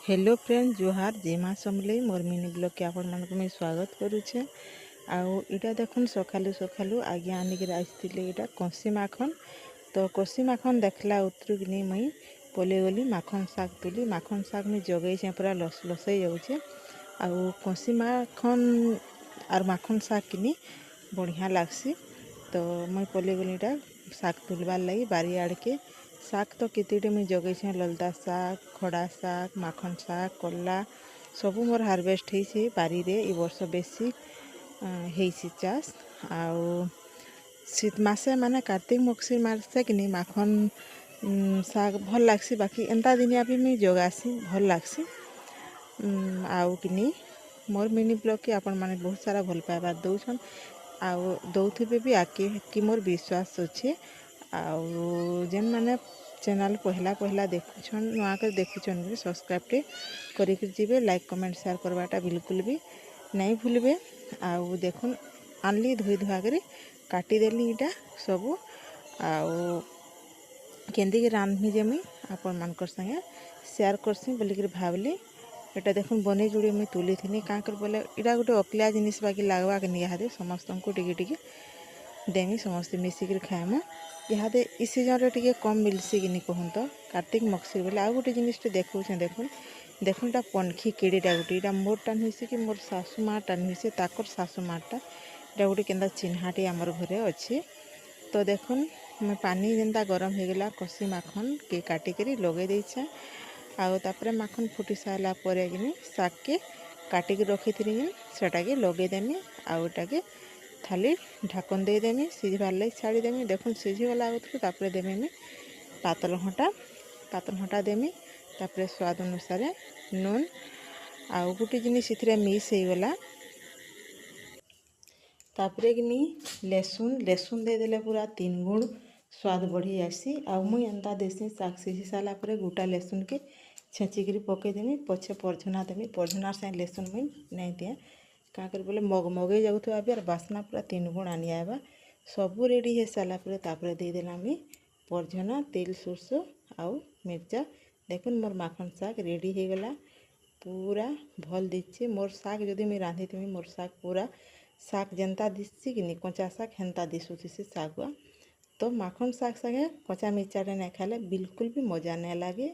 Hello friend जोहार जय माँ समलेई मोर मिनी ब्लॉग के आपण मानक मैं स्वागत करुचे। आउ इटा देखुन सकालू सकालू आज्ञा आनिक आसती इटा कसी माखन। तो कसी माखन देखला उतरु कि मुई पले गली माखन शाग तुली। माखन शाग मुई जगै पूरा लस लसई जाऊे। आउ कसी माखन आर माखन शाग किनी बढ़िया लागसी। तो मुई पले गली इटा शाग तुलबार लगी बारी आड़ के शाग तो केतेटे मुई जगै ललदा शाग खड़ा शाग माखन शाग कला सबू मोर हार्वेस्ट होइसे बारी रे। ए वर्ष बेसी होइसी चाष। आउ शीत मासे माने कार्तिक मक्सी मासे कि माखन शाग भल लागसी। बाकी एंता दिनिया भी मुई जगासी भल लागसी। आउ कि मोर मिनी ब्लॉग के आपण माने बहुत सारा भल पाइबा दौछन आउ दौथिबे भी आके कि मोर विश्वास अच्छे। आउ जेन माने चैनल पहला पहला देखुछन नुआ कर देखुछन भी सब्सक्राइब टे करिक जीवे। लाइक कमेंट शेयर करवाटा बिल्कुल भी नहीं भूलबे। आउ देखुन आनली धोई धुआ कर काटिदेली इटा सबू। आउ केंदी रांधमी जे मुई आपण मानकर संगे शेयर करसी बोलिक भावली। एटा देखुन बने जुड़े मुई तुली थी क्या कर बोले इटा गोटे अकलिया जिनिस बाकी लगवा के निहादे समस्त को टिके टिके देमी समस्ते मिसिक खाएमु। इहादे इ सीजन रे टिके कम मिलसी कि कहूँ तो कार्तिक मक्सी बोले। आउ गोटे जिनिसटे देखुछे देखुन देखुन टा पनखी केड़ीटा गोटे इटा मोर टान हुईसे कि मोर सासू माँ टान हुईसे ताकर सासू माँटा इटा गोटे केन्दा चिन्हाटे आमर घरे अच्छे। तो देखुन मैं पानी जेनता गरम हो गला कसी माखन के काटिक लगे देछे। आउ तापर माखन फुटी सारा पर कि शाग के काटिक रखी थी सेटा के लगे देमी। आउटा के खाली ढाकन दे देमी सीझबार लगे छाड़ीदेमी। देखुन सीझीगला आउथु देमी मैं पातल घंटा देमी। तापर स्वाद अनुसार नून आउ गोटे जिनिस इथिरे मिस हो गला तापर कि लेसुन दे देले पूरा 3 गुण स्वाद बढ़ी आसी। आउ मुई एंता देसी शाग सीझी सारा पर गोटा लेसुन के छेचिकी पकईदेमी पछे परझना देमी। परझनार से लेसुन मुई नहीं दिए क्या कर बोले मगमगे जाऊथवा भी बास्ना पूरा 3 गुण आनी आएबा। सबू रेडी हो सारा पर देदेला मुई परझना तेल सोरस आउ मिर्चा। देखुन मोर माखन शाग रेडी हो गला पूरा भल दिच्छे। मोर शाग जदि मुई रांधि मोर शाग पूरा शाग जेनता दिसी कि कचा शाग हेन्ता दिशुथिसी शागुआ। तो माखन शाग संगे कचा मिर्चाटे नहीं खाले बिल्कुल भी मजा नहीं लगे।